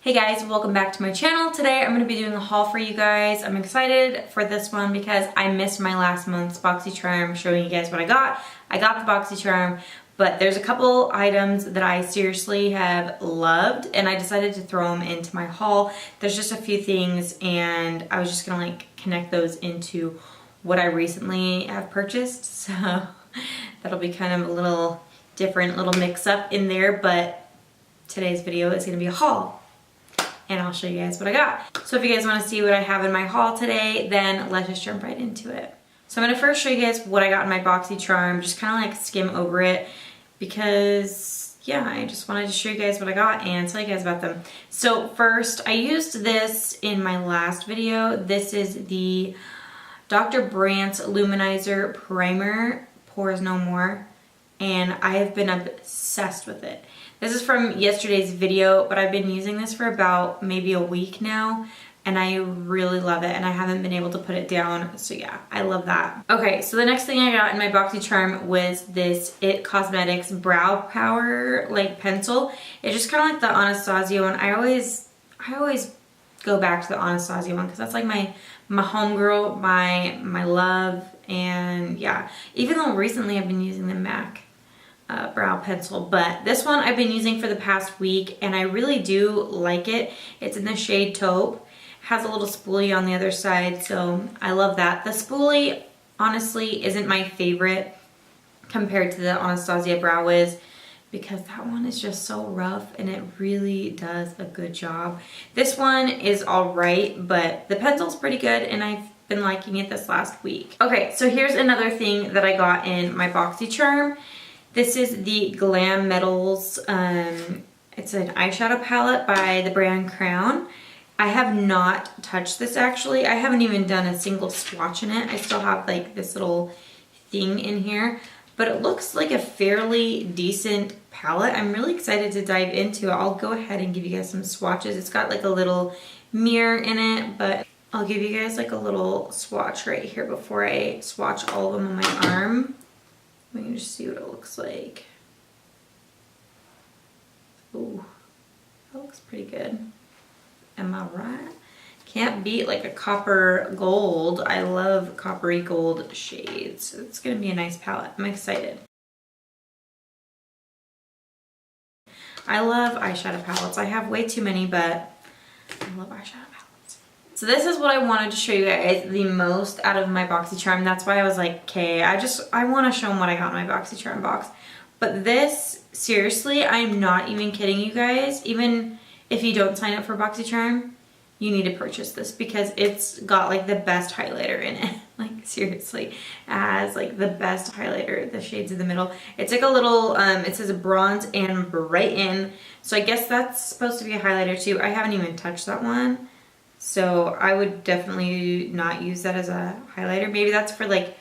Hey guys, welcome back to my channel. Today I'm going to be doing a haul for you guys. I'm excited for this one because I missed my last month's BoxyCharm showing you guys what I got. I got the BoxyCharm, but there's a couple items that I seriously have loved and I decided to throw them into my haul. There's just a few things and I was just going to like connect those into what I recently have purchased. So that'll be kind of a little different, little mix up in there, but today's video is going to be a haul. And I'll show you guys what I got. So if you guys want to see what I have in my haul today, then let's just jump right into it. So I'm going to first show you guys what I got in my BoxyCharm, just kind of like skim over it because yeah, I just wanted to show you guys what I got and tell you guys about them. So first, I used this in my last video. This is the Dr. Brandt's Luminizer Primer, Pores No More, and I have been obsessed with it. This is from yesterday's video, but I've been using this for about maybe a week now, and I really love it, and I haven't been able to put it down, so yeah, I love that. Okay, so the next thing I got in my BoxyCharm was this IT Cosmetics Brow Power like pencil. It's just kind of like the Anastasia one. I always go back to the Anastasia one because that's like my homegirl, my love, and yeah. Even though recently I've been using the MAC brow pencil, but this one I've been using for the past week and I really do like it. It's in the shade Taupe, has a little spoolie on the other side, so I love that. The spoolie honestly isn't my favorite compared to the Anastasia Brow Wiz because that one is just so rough and it really does a good job. This one is all right, but the pencil's pretty good and I've been liking it this last week. Okay, so here's another thing that I got in my BoxyCharm. This is the Glam Metals, it's an eyeshadow palette by the brand Crown. I have not touched this actually. I haven't even done a single swatch in it. I still have like this little thing in here, but it looks like a fairly decent palette. I'm really excited to dive into it. I'll go ahead and give you guys some swatches. It's got like a little mirror in it, but I'll give you guys like a little swatch right here before I swatch all of them on my arm. We can just see what it looks like. Ooh, that looks pretty good. Am I right? Can't beat like a copper gold. I love coppery gold shades. It's gonna be a nice palette. I'm excited. I love eyeshadow palettes. I have way too many, but I love eyeshadow palettes. So this is what I wanted to show you guys the most out of my BoxyCharm. That's why I was like, okay, I want to show them what I got in my BoxyCharm box. But this, seriously, I'm not even kidding you guys. Even if you don't sign up for BoxyCharm, you need to purchase this because it's got like the best highlighter in it. Like seriously, it has like the best highlighter, the shades in the middle. It's like a little, it says bronze and brighten. So I guess that's supposed to be a highlighter too. I haven't even touched that one. So I would definitely not use that as a highlighter. Maybe that's for like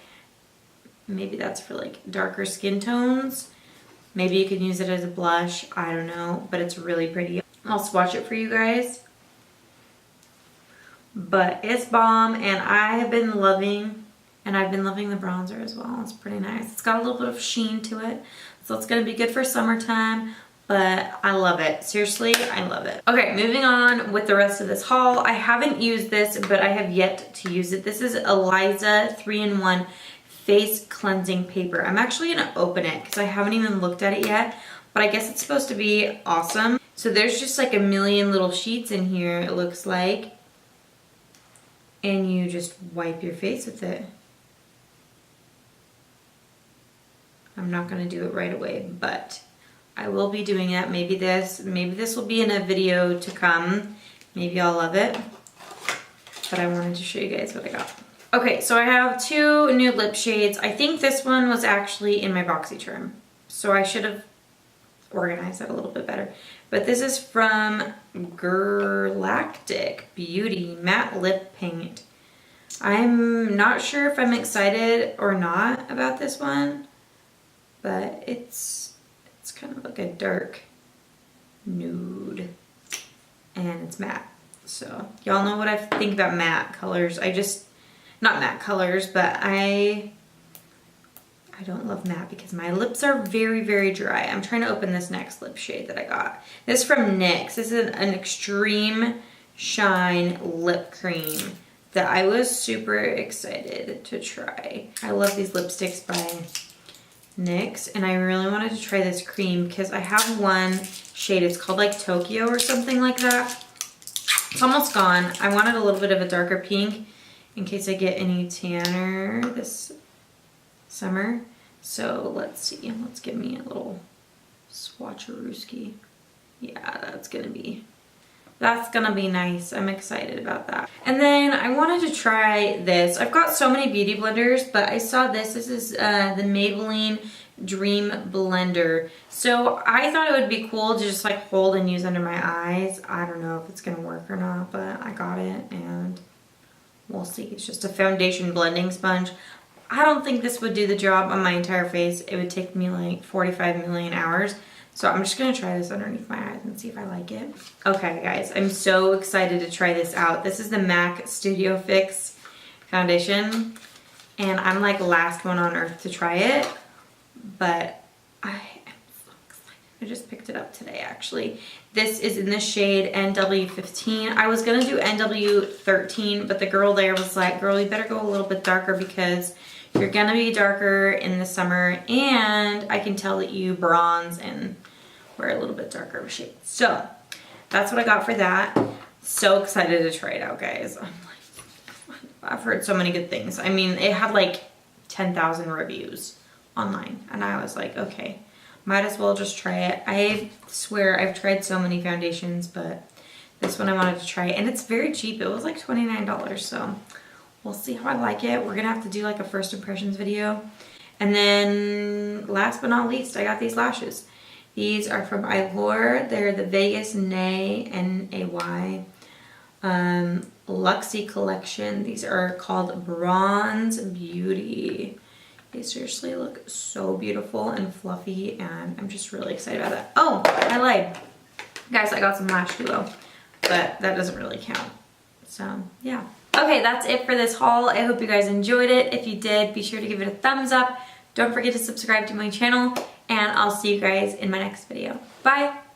darker skin tones. Maybe you can use it as a blush. I don't know, but it's really pretty. I'll swatch it for you guys. But it's bomb and I've been loving the bronzer as well. It's pretty nice. It's got a little bit of sheen to it. So it's gonna be good for summertime. But I love it. Seriously, I love it. Okay, moving on with the rest of this haul. I haven't used this, but I have yet to use it. This is Eliza 3-in-1 Face Cleansing Paper. I'm actually gonna open it because I haven't even looked at it yet, but I guess it's supposed to be awesome. So there's just like a million little sheets in here, it looks like. And you just wipe your face with it. I'm not gonna do it right away, but I will be doing it. Maybe this will be in a video to come. Maybe I'll love it. But I wanted to show you guys what I got. Okay, so I have two new lip shades. I think this one was actually in my BoxyCharm, so I should have organized that a little bit better. But this is from Galactic Beauty Matte Lip Paint. I'm not sure if I'm excited or not about this one, but it's kind of like a dark nude and it's matte. So y'all know what I think about matte colors. Not matte colors, but I I don't love matte because my lips are very, very dry. I'm trying to open this next lip shade that I got. This is from NYX. This is an extreme shine lip cream that I was super excited to try. I love these lipsticks by NYX, and I really wanted to try this cream because I have one shade. It's called like Tokyo or something like that. It's almost gone. I wanted a little bit of a darker pink in case I get any tanner this summer. So let's see. Let's give me a little swatcherooski. Yeah, that's gonna be nice. I'm excited about that. And then I wanted to try this. I've got so many beauty blenders, but I saw this. This is the Maybelline Dream Blender. So I thought it would be cool to just like hold and use under my eyes. I don't know if it's gonna work or not, but I got it and we'll see. It's just a foundation blending sponge. I don't think this would do the job on my entire face. It would take me like 45 million hours. So I'm just gonna try this underneath my eyes and see if I like it. Okay guys, I'm so excited to try this out. This is the MAC Studio Fix foundation. And I'm like last one on earth to try it. But I am so excited. I just picked it up today actually. This is in the shade NW15. I was gonna do NW13, but the girl there was like, girl, you better go a little bit darker because you're gonna be darker in the summer and I can tell that you bronze and wear a little bit darker of a shade. So that's what I got for that. So excited to try it out, guys. I'm like, I've heard so many good things. I mean, it had like 10,000 reviews online and I was like, okay, might as well just try it. I swear I've tried so many foundations, but this one I wanted to try and it's very cheap. It was like $29, so we'll see how I like it. We're gonna have to do like a first impressions video. And then last but not least, I got these lashes. These are from Eylure. They're the Vegas Nay, N-A-Y, Luxie collection. These are called Bronze Beauty. They seriously look so beautiful and fluffy and I'm just really excited about that. Oh, I lied. Guys, I got some lash glue, but that doesn't really count. So yeah. Okay, that's it for this haul. I hope you guys enjoyed it. If you did, be sure to give it a thumbs up. Don't forget to subscribe to my channel, and I'll see you guys in my next video. Bye!